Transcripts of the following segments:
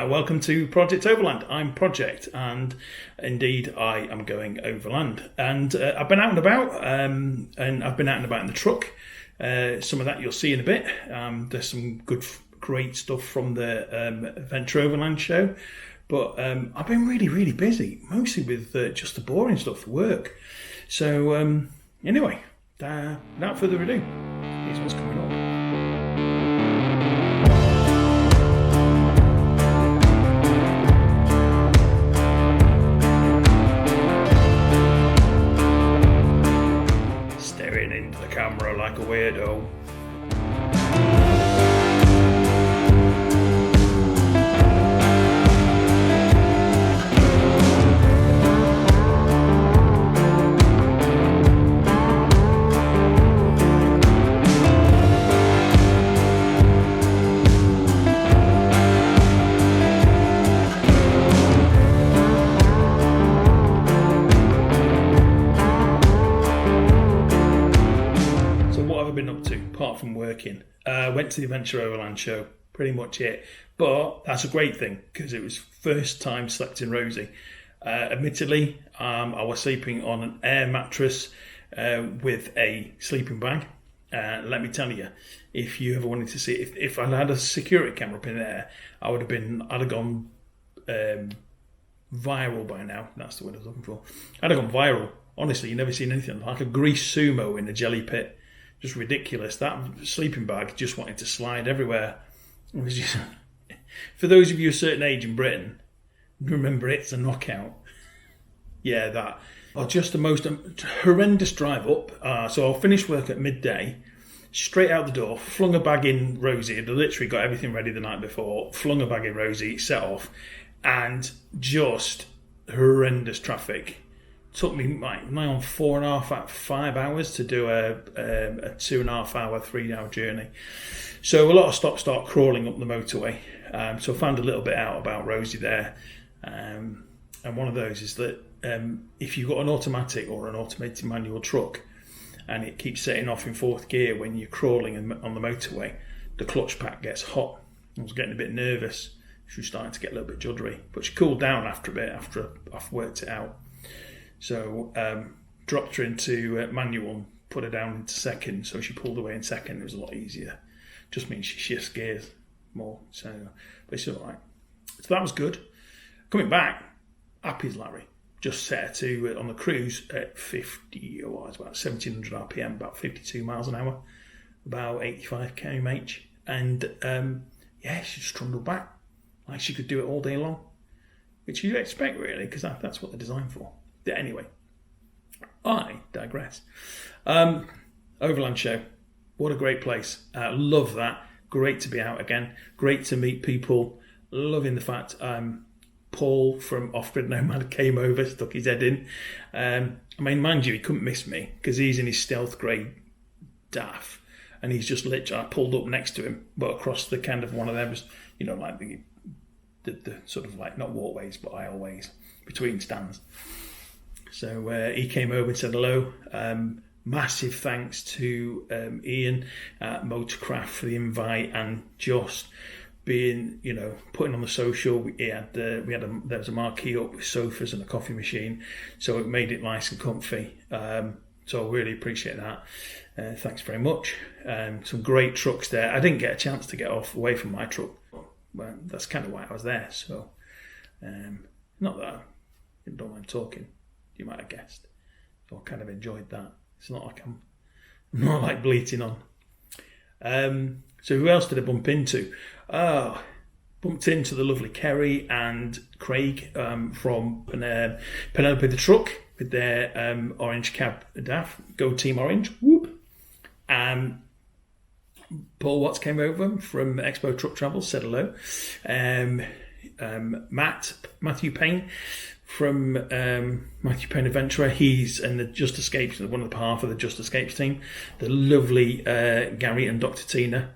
Welcome to Project Overland. I'm Project, and indeed I am going overland. And I've been out and about, and I've been out and about in the truck. Some of that you'll see in a bit. There's some great stuff from the Adventure Overland Show. But I've been really busy, mostly with just the boring stuff for work. So anyway, without further ado, here's what's coming up. Staring into the camera like a weirdo. Been up to apart from working. Went to the Adventure Overland Show, pretty much it, but that's a great thing because it was first time slept in Rosie. Admittedly, I was sleeping on an air mattress with a sleeping bag. Let me tell you, if you ever wanted to see, if I had a security camera up in there, I'd have gone viral by now. That's the word I was looking for. I'd have gone viral. Honestly, you've never seen anything like a grease sumo in a jelly pit. Just ridiculous. That sleeping bag just wanted to slide everywhere. It was just, for those of you a certain age in Britain, remember it's a knockout. Yeah, that. Oh, just the most horrendous drive up. So I'll finish work at midday, straight out the door, flung a bag in Rosie. I'd literally got everything ready the night before, flung a bag in Rosie, set off, and just horrendous traffic. Took me like 5 hours to do a 2.5 hour, 3 hour journey. So a lot of stop-start crawling up the motorway. So I found a little bit out about Rosie there. And one of those is that if you've got an automatic or an automated manual truck and it keeps setting off in fourth gear when you're crawling on the motorway, the clutch pack gets hot. I was getting a bit nervous. She was starting to get a little bit juddery. But she cooled down after a bit, after I've worked it out. So dropped her into manual, put her down into second, so she pulled away in second. It was a lot easier. Just means she shifts gears more. So, but it's all right. So that was good. Coming back, happy as Larry. Just set her to on the cruise at 50, or it's about 1700 RPM, about 52 miles an hour, about 85 km/h, and she just trundled back like she could do it all day long, which you'd expect really, because that's what they're designed for. Anyway, I digress. Overland Show, what a great place. Love that. Great to be out again. Great to meet people. Loving the fact Paul from Off-Grid Nomad came over, stuck his head in. I mean, mind you, he couldn't miss me because he's in his stealth grey DAF, and he's just literally, I pulled up next to him, but across the kind of one of them, like the sort of like not walkways but aisleways between stands. So he came over and said hello. Massive thanks to Ian at Motorcraft for the invite, and just being, putting on the social. There was a marquee up with sofas and a coffee machine, so it made it nice and comfy. So I really appreciate that. Thanks very much. Some great trucks there. I didn't get a chance to get away from my truck. Well, that's kind of why I was there. So not that I don't mind talking. You might have guessed. So I kind of enjoyed that. It's not like I'm not like bleating on. So who else did I bump into? Bumped into the lovely Kerry and Craig from Penelope the Truck with their orange cab DAF. Go Team Orange. Whoop. Paul Watts came over from Expo Truck Travel, said hello. Matthew Payne from Matthew Payne Adventurer. He's in the Just Escapes, one of the half of the Just Escapes team. The lovely Gary and Dr. Tina.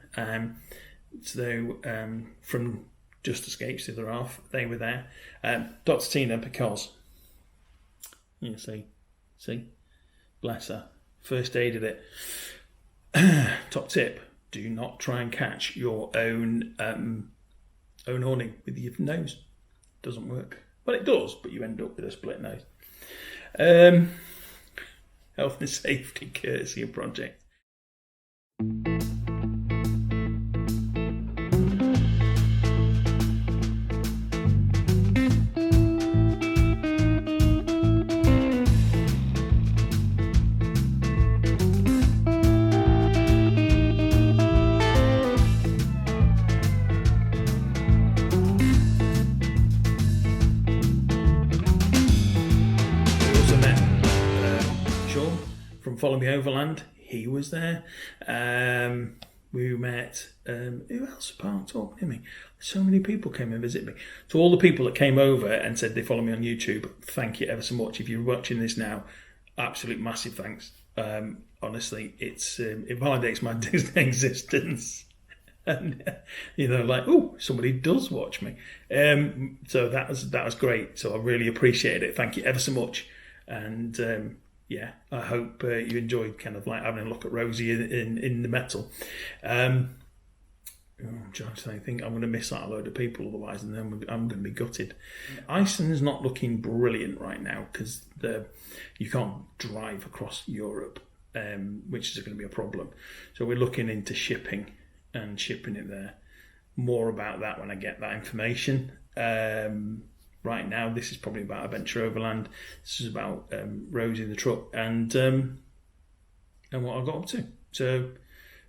From Just Escapes, the other half, they were there. Dr. Tina, because, see, bless her, first aided it. Top tip, do not try and catch your own own awning with your nose. Doesn't work. Well, it does, but you end up with a split nose. Health and safety courtesy of Project. Follow Me Overland, he was there. We met, who else apart talking to me? So many people came and visit me. To all the people that came over and said they follow me on YouTube, thank you ever so much. If you're watching this now, absolute massive thanks. Honestly, it validates my Disney existence. And, somebody does watch me. So that was great. So I really appreciate it. Thank you ever so much. And, I hope you enjoyed kind of like having a look at Rosie in the metal. I'm trying to think I'm going to miss out a load of people otherwise, and then I'm going to be gutted. Iceland's not looking brilliant right now because you can't drive across Europe, which is going to be a problem. So we're looking into shipping and shipping it there. More about that when I get that information. Right now, this is probably about Adventure Overland. This is about Rosie in the truck and what I got up to. So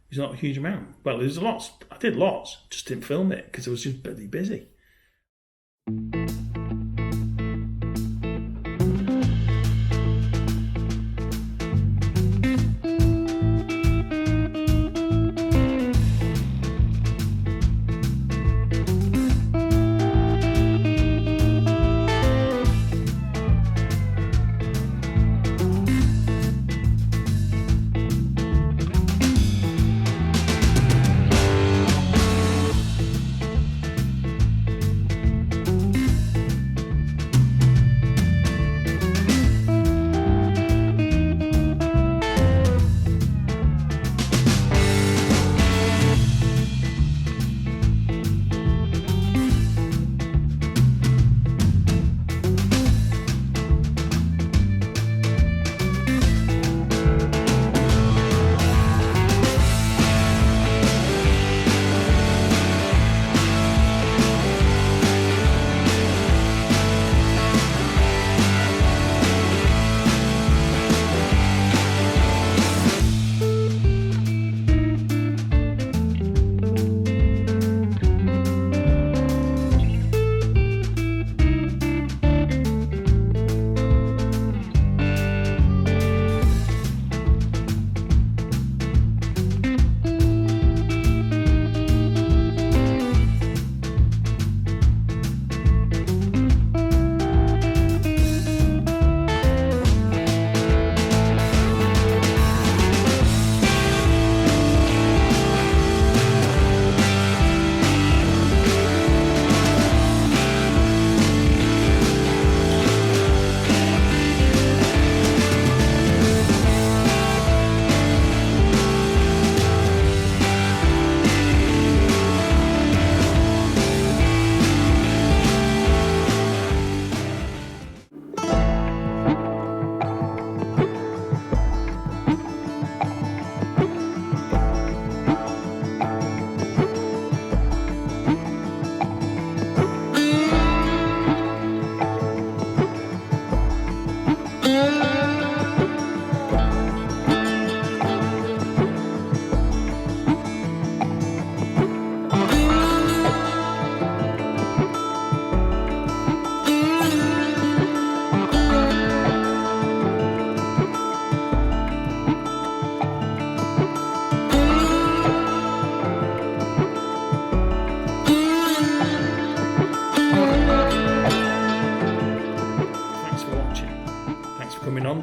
it's not a huge amount. Well, there's lots. I did lots, just didn't film it because I was just really busy.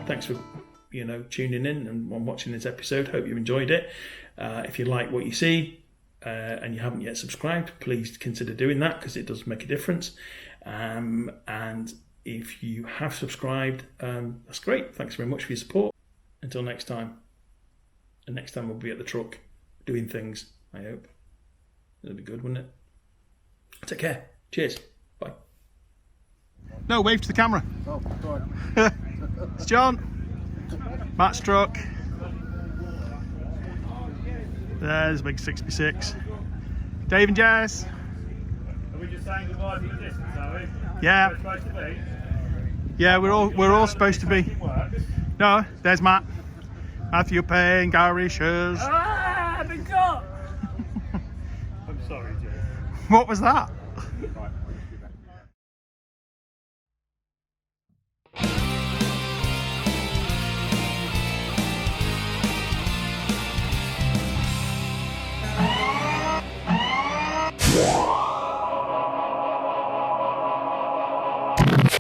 Thanks for tuning in and watching this episode. Hope you enjoyed it. If you like what you see and you haven't yet subscribed, please consider doing that because it does make a difference. And if you have subscribed, that's great. Thanks very much for your support. Until next time. And next time we'll be at the truck doing things, I hope. It'll be good, wouldn't it? Take care. Cheers. Bye. No, wave to the camera. Oh, sorry. It's John. Matt's truck. There's a big 66. Dave and Jess. Are we just saying goodbye to the distance, are we? Yeah. We're supposed to be. Yeah, we're all supposed to be. It works. No, there's Matt. Matthew Payne, Gary Shurs. Ah, I've been caught! I'm sorry, Jess. What was that?